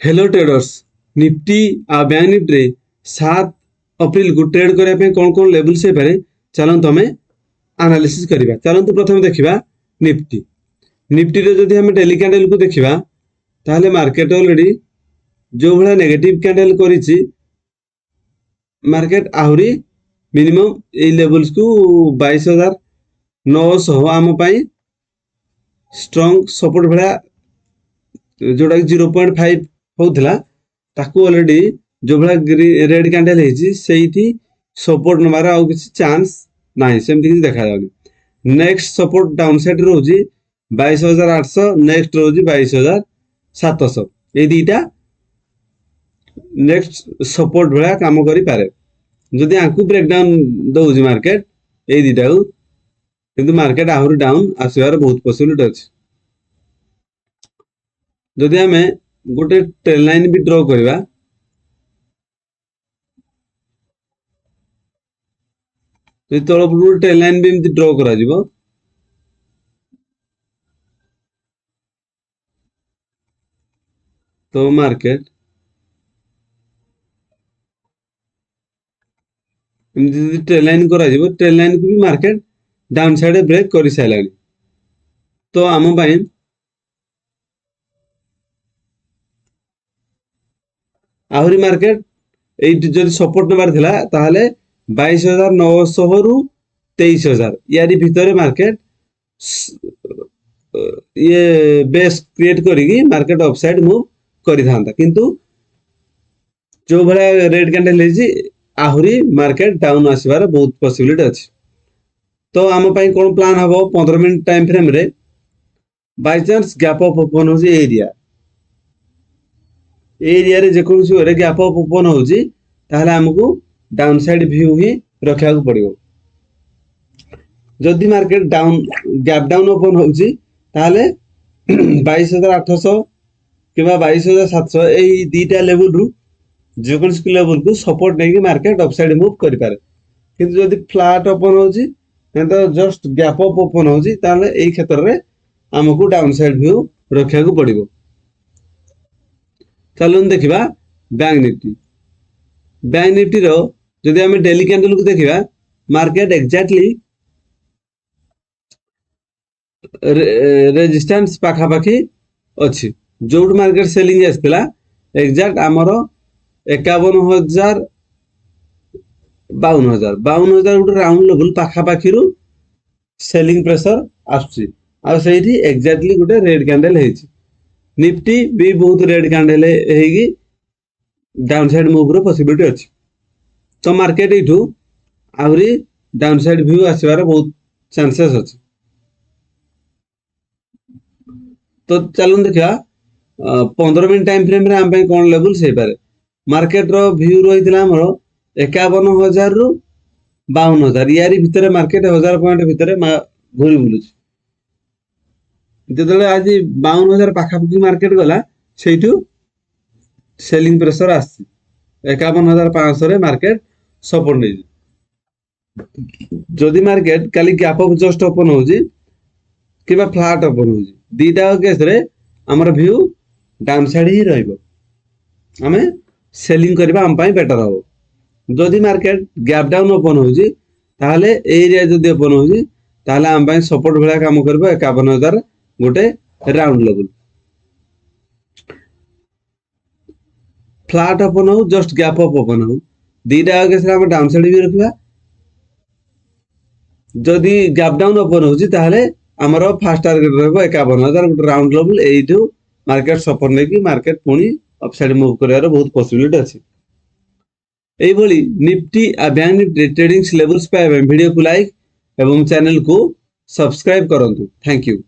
Hello traders. Nifty आ bank Nifty 7 अप्रैल को trade करने कौन कौन लेवल से पारे चलते आम एनालिसिस करवा। चलते प्रथम देखा निफ्टी। निफ्टी रे जदि हम डेली कैंडल को देखा ताहले मार्केट ऑलरेडी जो भाया नेगेटिव कैंडल करिछि मार्केट आहरी मिनिमम ए लेवल्स को 22,900 आम पाई स्ट्रॉन्ग सपोर्ट भाया जोड़ा 0.5 होता ताकू ऑलरेडी जो भाया रेड कैंडल है सपोर्ट नबार आउ किसी चांस ना सेमती किसी देखा जाए। नेक्स्ट सपोर्ट डाउन साइड रोज 22,800 नेक्स्ट रोज 22,700 ये दीटा नेक्स्ट सपोर्ट भाया काम करि पारे। जदि आंकु ब्रेकडाउन दउजी मार्केट ये दीटा को किंतु मार्केट आहरी डाउन आसबार बहुत पॉसिबिलिटी अछि। जदि आमे गोटे ट्रेल लाइन भी ड्रॉ करवा तलपटू ट्रेल लाइन भी एमती ड्रॉ करा जिवो तो मार्केट एमती ट्रेल लाइन करा जिवो ट्रेल लाइन को भी मार्केट डाउन साइड ब्रेक कर सारे तो आम पाई आहरी मार्केट ये सपोर्ट नबार थिला ताहले 22,900 रु 23,000 यारी भितर मार्केट ये बेस क्रिएट करी मार्केट अपसाइड मूव करि थांता किंतु जो भाया रेड कैंडल आहरी मार्केट डाउन आसबार बहुत पॉसिबिलिटी अच्छी। तो आम पाई कौन प्लान हम 15 मिनट टाइम फ्रेम रे by chance gap up open हो एरिया रे जेकोसी वे गैप अप ओपन होउची ताहले हमकु डाउन साइड व्यू ही रखा पड़ो। जदि market down gap down open होउची ताहले 22,800 किबा 22,700 एई दीटा लेवल रु जेकोसी लेवल को सपोर्ट नहीं मार्केट अपसाइड मूव करि पारे। किंतु जदि फ्लैट ओपन होउची तो जस्ट गैप अप ओपन होउची ताहले एई क्षेत्र रे हमकु डाउन साइड व्यू रखा पड़ो। चलो देखा बैंक निफ्टी। बैंक निफ्टी रो जदि आम डेली कैंडल को देखा मार्केट एक्जाक्टली रेजिस्टेंस पाखापाखी अच्छी जो मार्केट सेलिंग आसला एक्जाक्ट आमर 51,000 52,000 गोटे राउंड लेवल पाखापाखी सेलिंग प्रेशर आसुची एक्जाक्टली गोटे रेड कैंडल है। निफ्टी भी बहुत रेड कैंडल है डाउन साइड मूव रो पॉसिबिलिटी अच्छी। तो मार्केट इठू आहरी डाउन साइड व्यू आसबार बहुत चांसेस अच्छी। तो चलो देखा 15 मिनट टाइम फ्रेम रे आम कौन लेवल से पारे। मार्केट रो व्यू रही आमर 51,000 रु 52,000 यारी भितर मार्केट 1000 पॉइंट भितर घूरी बुलूची जो आज 52,000 पाखापाखी मार्केट गला से सेलिंग प्रेशर आस 51,500 मार्केट सपोर्ट नहीं। जदि मार्केट काली गैप अप जस्ट ओपन होउची किबा फ्लैट ओपन होउची दीटा केस रे हमर व्यू डाउन साइड ही रहइबो आमे सेलिंग करबा हम पाई बेटर हो। जदि मार्केट गैप डाउन ओपन होउची ताहले एरिया जदि ओपन होउची ताहले हम पाई सपोर्ट भला काम करबो 51,000 गोटे राउंड लेवल। फ्लैट ओपन हो जस्ट गैप अप ओपन हो दीटा केस रे हम डाउन साइड भी रखिबा। जदि गैप डाउन ओपन होउची ताहले हमर फास्ट टारगेट रहबो 51,000 गोटे राउंड लेवल एइठू मार्केट सपोर्ट नेकी मार्केट पुणी अपसाइड मूव करिवार बहुत पॉसिबिलिटी अछि। एई भली निफ्टी आ बैंक निफ्टी ट्रेडिंग लेवल्स पाए वीडियो को लाइक एवं चैनल को सब्सक्राइब करंतु। Thank you.